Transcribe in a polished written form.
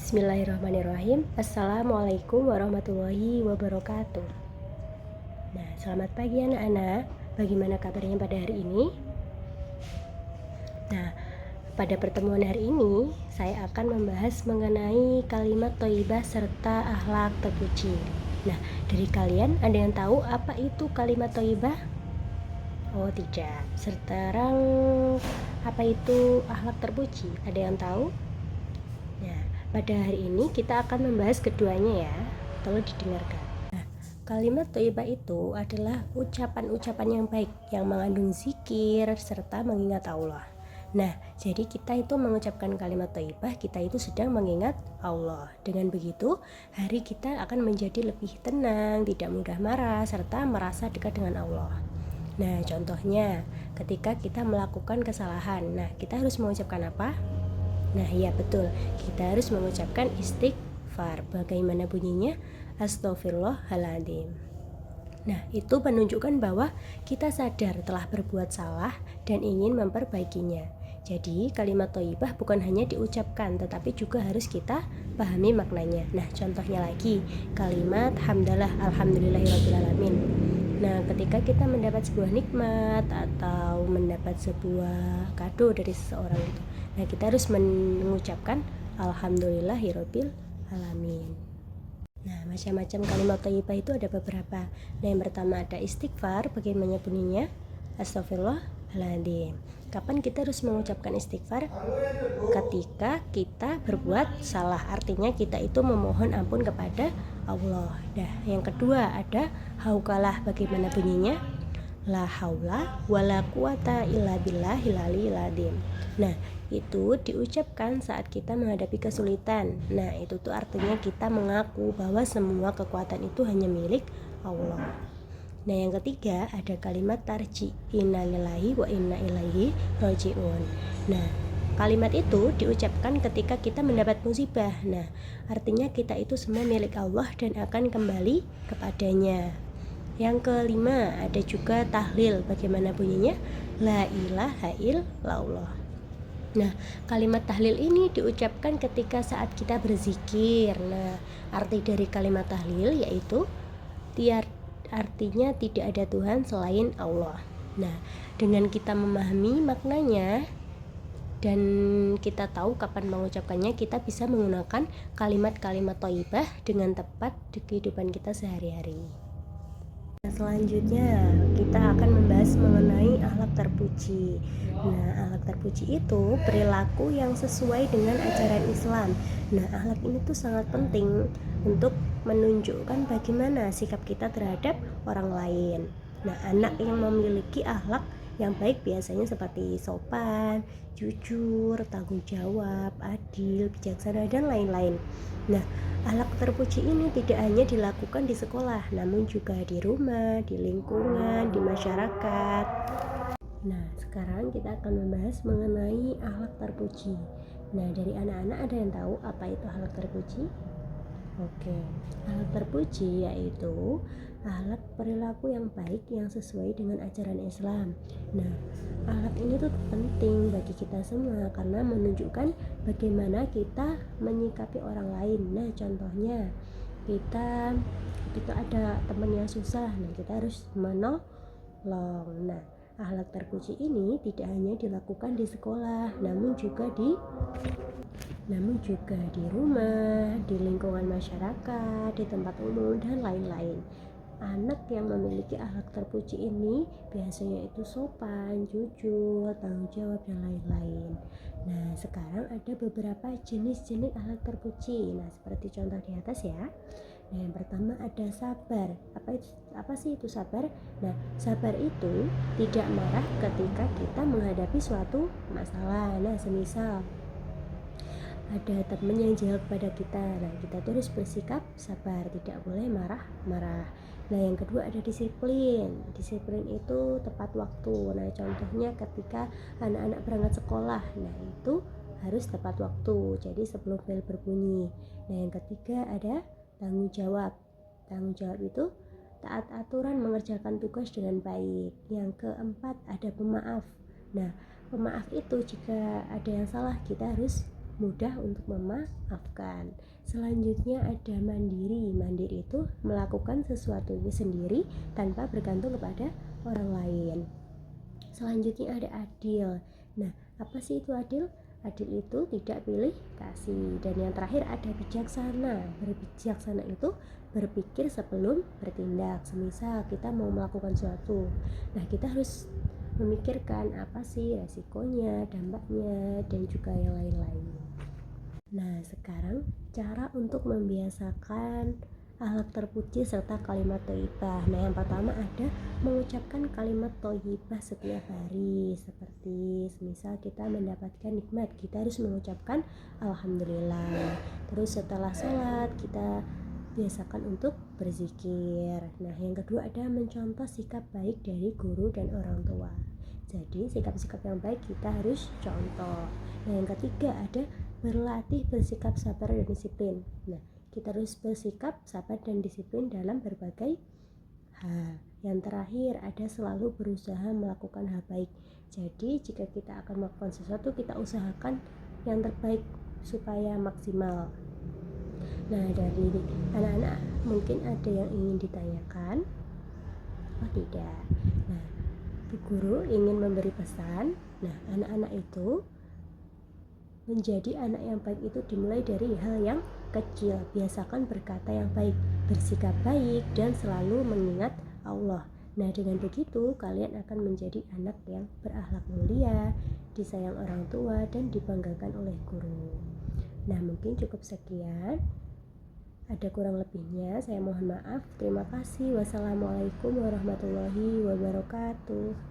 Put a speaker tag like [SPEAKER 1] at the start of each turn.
[SPEAKER 1] Bismillahirrahmanirrahim. Assalamualaikum warahmatullahi wabarakatuh. Nah, selamat pagi anak-anak. Bagaimana kabarnya pada hari ini? Nah, pada pertemuan hari ini saya akan membahas mengenai kalimat thayyibah serta akhlak terpuji. Nah, dari kalian ada yang tahu apa itu kalimat thayyibah? Oh, tidak. Sekarang apa itu akhlak terpuji? Ada yang tahu? Nah, pada hari ini kita akan membahas keduanya ya. Tolong didengarkan. Nah, kalimat thayyibah itu adalah ucapan-ucapan yang baik yang mengandung zikir serta mengingat Allah. Nah, jadi kita itu mengucapkan kalimat thayyibah, kita itu sedang mengingat Allah. Dengan begitu, hari kita akan menjadi lebih tenang, tidak mudah marah, serta merasa dekat dengan Allah. Nah, contohnya ketika kita melakukan kesalahan, nah kita harus mengucapkan apa? Nah, iya betul. Kita harus mengucapkan istighfar. Bagaimana bunyinya? Astaghfirullahaladzim. Nah, itu menunjukkan bahwa kita sadar telah berbuat salah dan ingin memperbaikinya. Jadi, kalimat thayyibah bukan hanya diucapkan, tetapi juga harus kita pahami maknanya. Nah, contohnya lagi, kalimat hamdalah alhamdulillahirrabbilalamin. Nah, ketika kita mendapat sebuah nikmat atau mendapat sebuah kado dari seseorang itu, nah kita harus mengucapkan alhamdulillahirabbil alamin. Nah, macam-macam kalimat thayyibah itu ada beberapa. Nah, yang pertama ada istighfar. Bagaimana bunyinya? Astaghfirullahaladzim. Kapan kita harus mengucapkan istighfar? Ketika kita berbuat salah, artinya kita itu memohon ampun kepada Allah. Nah, yang kedua ada haukalah. Bagaimana bunyinya? La haula wala quwata illa billahil aliyil azim. Nah, itu diucapkan saat kita menghadapi kesulitan. Nah, itu tuh artinya kita mengaku bahwa semua kekuatan itu hanya milik Allah. Nah, yang ketiga ada kalimat tarji. Innalillahi wa inna ilaihi rajiun. Nah, kalimat itu diucapkan ketika kita mendapat musibah. Nah, artinya kita itu semua milik Allah dan akan kembali kepadanya. Yang kelima ada juga tahlil. Bagaimana bunyinya? La ilaha illallah. Nah, kalimat tahlil ini diucapkan ketika saat kita berzikir. Nah, arti dari kalimat tahlil yaitu artinya tidak ada Tuhan selain Allah. Nah, dengan kita memahami maknanya dan kita tahu kapan mengucapkannya, kita bisa menggunakan kalimat-kalimat thayyibah dengan tepat di kehidupan kita sehari-hari. Selanjutnya kita akan membahas mengenai akhlak terpuji. Nah, akhlak terpuji itu perilaku yang sesuai dengan ajaran Islam. Nah, akhlak ini tuh sangat penting untuk menunjukkan bagaimana sikap kita terhadap orang lain. Nah, anak yang memiliki akhlak yang baik biasanya seperti sopan, jujur, tanggung jawab, adil, bijaksana, dan lain-lain. Nah, akhlak terpuji ini tidak hanya dilakukan di sekolah, namun juga di rumah, di lingkungan, di masyarakat. Nah, sekarang kita akan membahas mengenai akhlak terpuji. Nah, dari anak-anak ada yang tahu apa itu akhlak terpuji? Oke, akhlak terpuji yaitu akhlak perilaku yang baik yang sesuai dengan ajaran Islam. Nah, akhlak ini tuh penting bagi kita semua karena menunjukkan bagaimana kita menyikapi orang lain. Nah, contohnya kita ada teman yang susah, nah kita harus menolong. Nah, akhlak terpuji ini tidak hanya dilakukan di sekolah, namun juga di rumah, di lingkungan masyarakat, di tempat umum, dan lain-lain. Anak yang memiliki akhlak terpuji ini biasanya itu sopan, jujur, tanggung jawab, dan lain-lain. Nah, sekarang ada beberapa jenis-jenis akhlak terpuji. Nah, seperti contoh di atas ya. Nah, yang pertama ada sabar. Apa sih itu sabar? Nah, sabar itu tidak marah ketika kita menghadapi suatu masalah. Nah, semisal ada teman yang jahat pada kita, nah kita terus bersikap sabar, tidak boleh marah-marah. Nah, yang kedua ada disiplin. Disiplin itu tepat waktu. Nah, contohnya ketika anak-anak berangkat sekolah, nah itu harus tepat waktu, jadi sebelum bel berbunyi. Nah, yang ketiga ada tanggung jawab. Tanggung jawab itu taat aturan, mengerjakan tugas dengan baik. Yang keempat ada pemaaf. Nah, pemaaf itu jika ada yang salah kita harus mudah untuk memaafkan. Selanjutnya ada mandiri. Mandiri itu melakukan sesuatu sendiri tanpa bergantung kepada orang lain. Selanjutnya ada adil. Nah, apa sih itu adil? Adil itu tidak pilih kasih. Dan yang terakhir ada bijaksana. Berbijaksana itu berpikir sebelum bertindak. Semisal kita mau melakukan sesuatu, nah kita harus memikirkan apa sih resikonya, dampaknya, dan juga yang lain-lain. Nah, sekarang cara untuk membiasakan akhlak terpuji serta kalimat thayyibah. Nah, yang pertama ada mengucapkan kalimat thayyibah setiap hari. Seperti misal kita mendapatkan nikmat, kita harus mengucapkan alhamdulillah. Terus setelah sholat kita biasakan untuk berzikir. Nah, yang kedua ada mencontoh sikap baik dari guru dan orang tua. Jadi sikap-sikap yang baik kita harus contoh. Nah, yang ketiga ada berlatih bersikap sabar dan disiplin. Nah, kita harus bersikap sabar dan disiplin dalam berbagai hal. Yang terakhir ada selalu berusaha melakukan hal baik. Jadi jika kita akan melakukan sesuatu, kita usahakan yang terbaik supaya maksimal. Nah, dari anak-anak mungkin ada yang ingin ditanyakan? Oh tidak. Nah, guru ingin memberi pesan. Nah, anak-anak itu menjadi anak yang baik itu dimulai dari hal yang kecil. Biasakan berkata yang baik, bersikap baik, dan selalu mengingat Allah. Nah, dengan begitu kalian akan menjadi anak yang berakhlak mulia, disayang orang tua, dan dibanggakan oleh guru. Nah, mungkin cukup sekian. Ada kurang lebihnya, saya mohon maaf. Terima kasih. Wassalamualaikum warahmatullahi wabarakatuh.